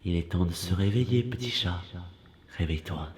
Il est temps de se réveiller, petit chat. Réveille-toi.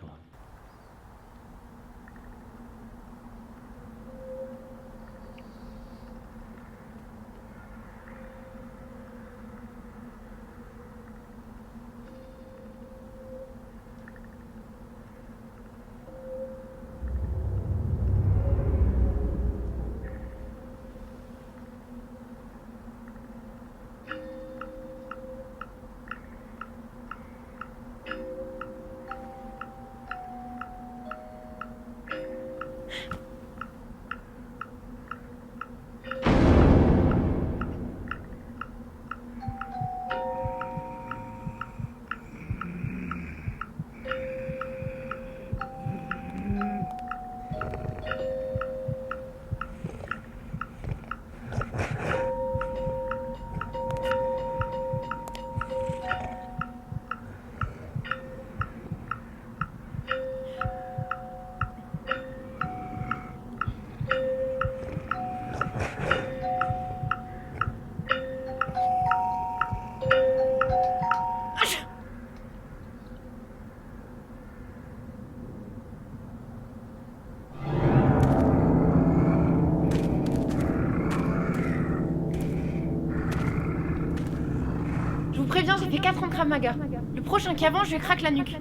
Je vous préviens, j'ai fait 4 ans de Krav Maga. Le prochain qui avance, je lui craque la nuque.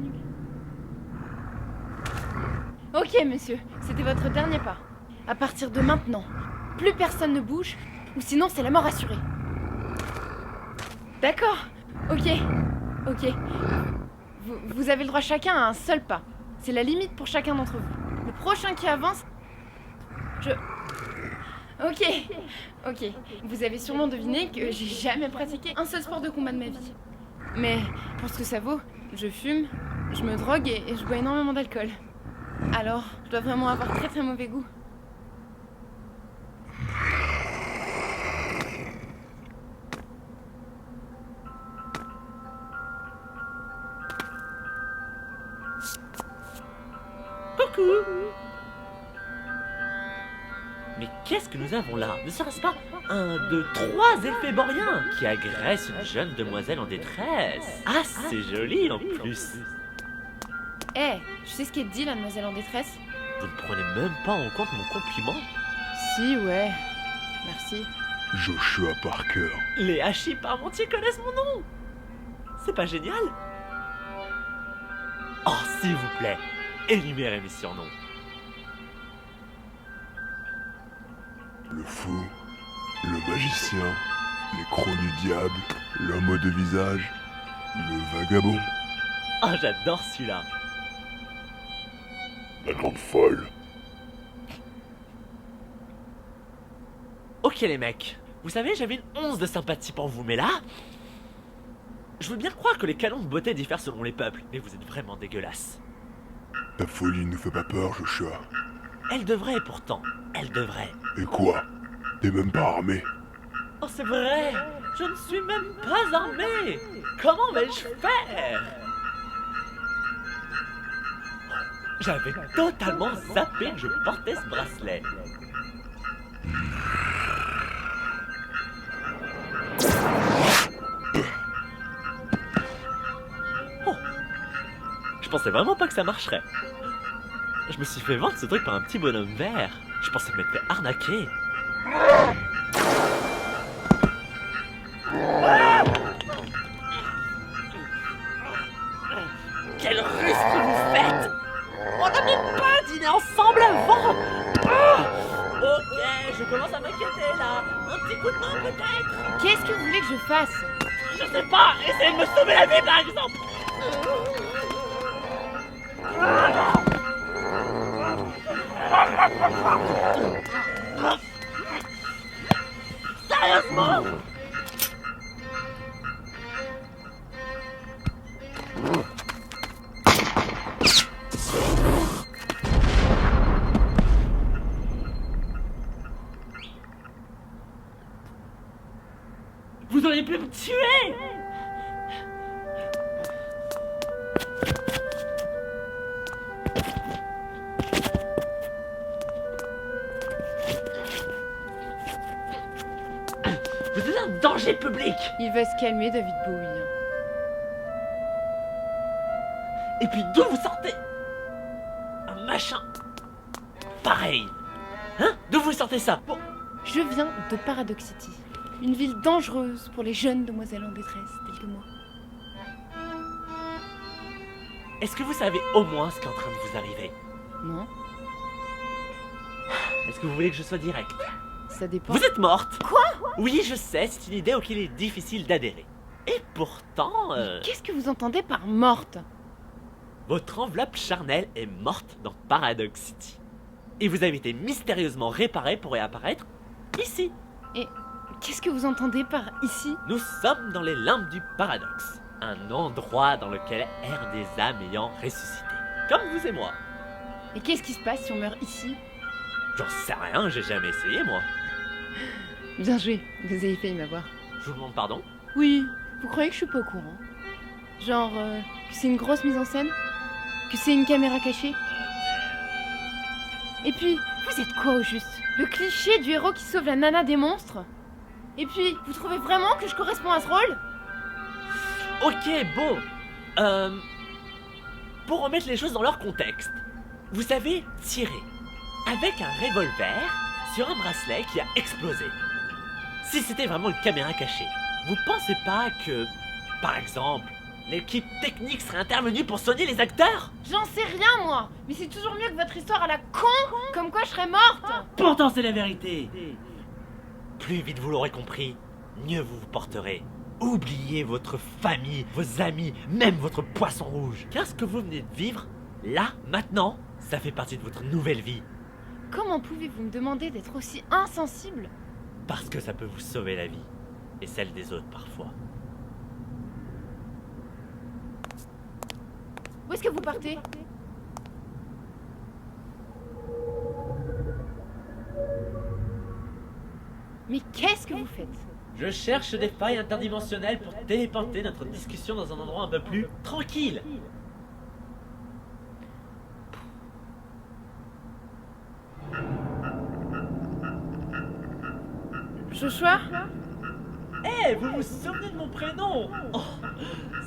Ok, monsieur, c'était votre dernier pas. À partir de maintenant, plus personne ne bouge, ou sinon c'est la mort assurée. D'accord. Ok. Vous avez le droit chacun à un seul pas. C'est la limite pour chacun d'entre vous. Le prochain qui avance... Ok. Vous avez sûrement deviné que j'ai jamais pratiqué un seul sport de combat de ma vie. Mais pour ce que ça vaut, je fume, je me drogue et je bois énormément d'alcool. Alors, je dois vraiment avoir très très mauvais goût. Coucou! Mais qu'est-ce que nous avons là? Ne serait-ce pas un de 3 éphémoriens qui agressent une jeune demoiselle en détresse? Ah, c'est joli en plus! Tu sais ce qu'elle dit, la demoiselle en détresse? Vous ne prenez même pas en compte mon compliment? Si, ouais. Merci. Joshua Parker. Les hachis parmentiers connaissent mon nom! C'est pas génial? Oh, s'il vous plaît, énumérez mes surnoms. Le fou, le magicien, les crocs du diable, l'homme aux 2 visages, le vagabond, Oh, j'adore celui-là! la grande folle. Ok les mecs, vous savez, j'avais une once de sympathie pour vous, mais là... Je veux bien croire que les canons de beauté diffèrent selon les peuples, mais vous êtes vraiment dégueulasse. Ta folie ne fait pas peur, Joshua. Elle devrait pourtant, elle devrait. Et quoi? T'es même pas armé. Oh c'est vrai, je ne suis même pas armé. Comment vais-je faire? J'avais totalement zappé que je portais ce bracelet. Oh, je pensais vraiment pas que ça marcherait. Je me suis fait vendre ce truc par un petit bonhomme vert. Je pensais m'être fait arnaquer. Quelle ruse que vous faites! On n'a même pas dîné ensemble avant! Ok, je commence à m'inquiéter là. Un petit coup de main peut-être? Qu'est-ce que vous voulez que je fasse? Je sais pas, essayez de me sauver la vie par exemple! Sérieusement? Vous auriez pu me tuer! Vous êtes un danger public! Il va se calmer, David Bowie. Et puis d'où vous sortez un machin pareil? Hein? D'où vous sortez ça? Bon, Je viens de Paradox City, une ville dangereuse pour les jeunes demoiselles en détresse, telles que moi. est-ce que vous savez au moins ce qui est en train de vous arriver? Non, Est-ce que vous voulez que je sois direct? ça dépend. Vous êtes morte! Quoi? Oui, je sais, c'est une idée auquel il est difficile d'adhérer. Et pourtant, Qu'est-ce que vous entendez par morte? votre enveloppe charnelle est morte dans Paradox City. Et vous avez été mystérieusement réparée pour réapparaître ici. Qu'est-ce que vous entendez par ici? Nous sommes dans les limbes du paradoxe, un endroit dans lequel errent des âmes ayant ressuscité, comme vous et moi. Et qu'est-ce qui se passe si on meurt ici? J'en sais rien, j'ai jamais essayé moi. Bien joué, vous avez failli m'avoir. Je vous demande pardon? Oui, vous croyez que je suis pas au courant? Genre, que c'est une grosse mise en scène? Que c'est une caméra cachée? Et puis, vous êtes quoi au juste? Le cliché du héros qui sauve la nana des monstres? Et puis, vous trouvez vraiment que je corresponds à ce rôle? Ok, bon. Pour remettre les choses dans leur contexte, vous savez tirer avec un revolver sur un bracelet qui a explosé. Si c'était vraiment une caméra cachée, vous pensez pas que, par exemple, l'équipe technique serait intervenue pour soigner les acteurs? J'en sais rien, moi! Mais c'est toujours mieux que votre histoire à la con, comme quoi je serais morte! Pourtant c'est la vérité. Plus vite vous l'aurez compris, mieux vous vous porterez. Oubliez votre famille, vos amis, même votre poisson rouge. Car ce que vous venez de vivre, là, maintenant, ça fait partie de votre nouvelle vie. Comment pouvez-vous me demander d'être aussi insensible? Parce que ça peut vous sauver la vie. Et celle des autres parfois. Où est-ce que vous partez? Mais qu'est-ce que vous faites? Je cherche des failles interdimensionnelles pour téléporter notre discussion dans un endroit un peu plus tranquille. Joshua? Eh, vous vous souvenez de mon prénom? Oh,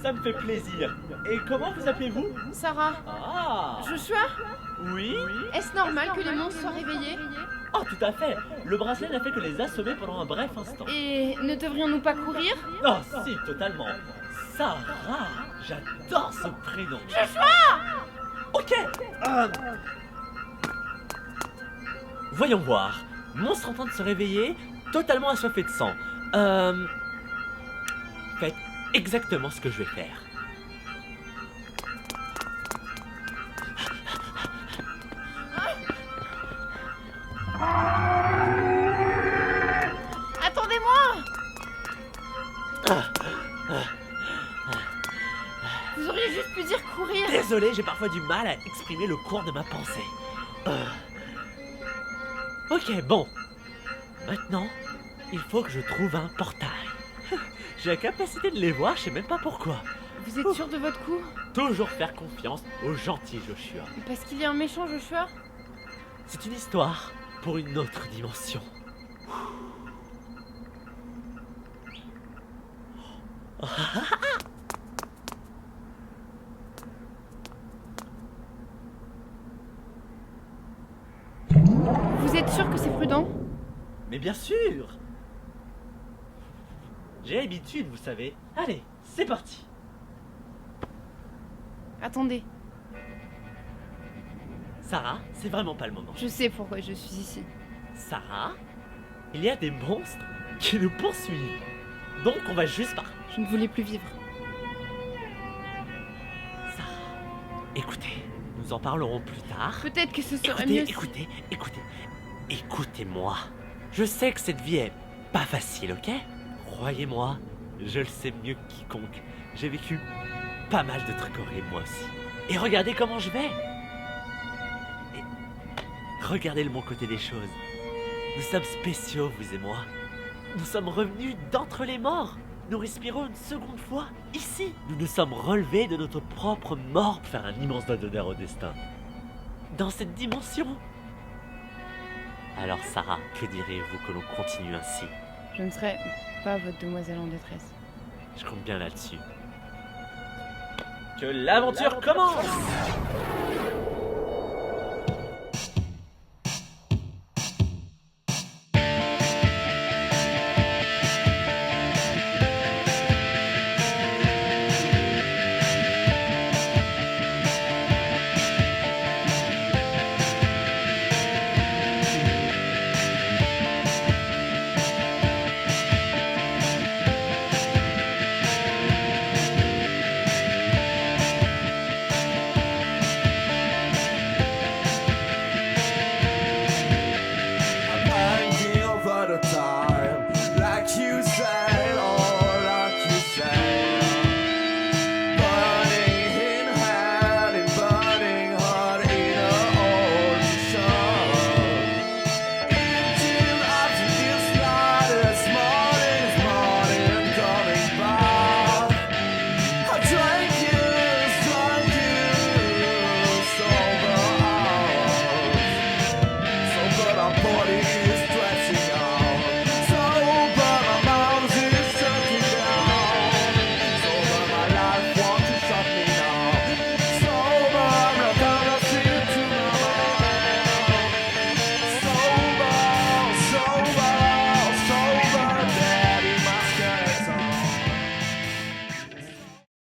ça me fait plaisir. Et comment vous appelez-vous? Sarah? Ah, Joshua? oui? Est-ce normal que les monstres soient réveillés? Oh, tout à fait. Le bracelet n'a fait que les assommer pendant un bref instant. Et ne devrions-nous pas courir? Oh, si, totalement. Sarah, j'adore ce prénom. Ok. Voyons voir. Monstre en train de se réveiller, totalement assoiffé de sang. Faites exactement ce que je vais faire. Attendez-moi! Vous auriez juste pu dire courir. Désolé, j'ai parfois du mal à exprimer le cours de ma pensée. Ok, bon. Maintenant, il faut que je trouve un portail. J'ai la capacité de les voir, je sais même pas pourquoi. Vous êtes sûr de votre coup? Toujours faire confiance au gentil Joshua. Parce qu'il est un méchant, Joshua? C'est une histoire pour une autre dimension. Vous êtes sûr que c'est prudent? Mais bien sûr! J'ai l'habitude, vous savez. Allez, c'est parti! Attendez, Sarah, c'est vraiment pas le moment. je sais pourquoi je suis ici. Sarah, il y a des monstres qui nous poursuivent. Donc on va juste partir. Je ne voulais plus vivre. Sarah, écoutez, nous en parlerons plus tard. Peut-être que ce serait Écoutez, mieux si- écoutez-moi. Je sais que cette vie est pas facile, ok? Croyez-moi, je le sais mieux que quiconque. J'ai vécu pas mal de trucs horribles moi aussi. Et regardez comment je vais. Et regardez le bon côté des choses. Nous sommes spéciaux, vous et moi. Nous sommes revenus d'entre les morts. Nous respirons une seconde fois, ici. Nous nous sommes relevés de notre propre mort pour faire un immense doigt d'honneur au destin. Dans cette dimension. Alors Sarah, que diriez-vous que l'on continue ainsi? Je ne serai pas votre demoiselle en détresse. Je compte bien là-dessus. Que l'aventure commence!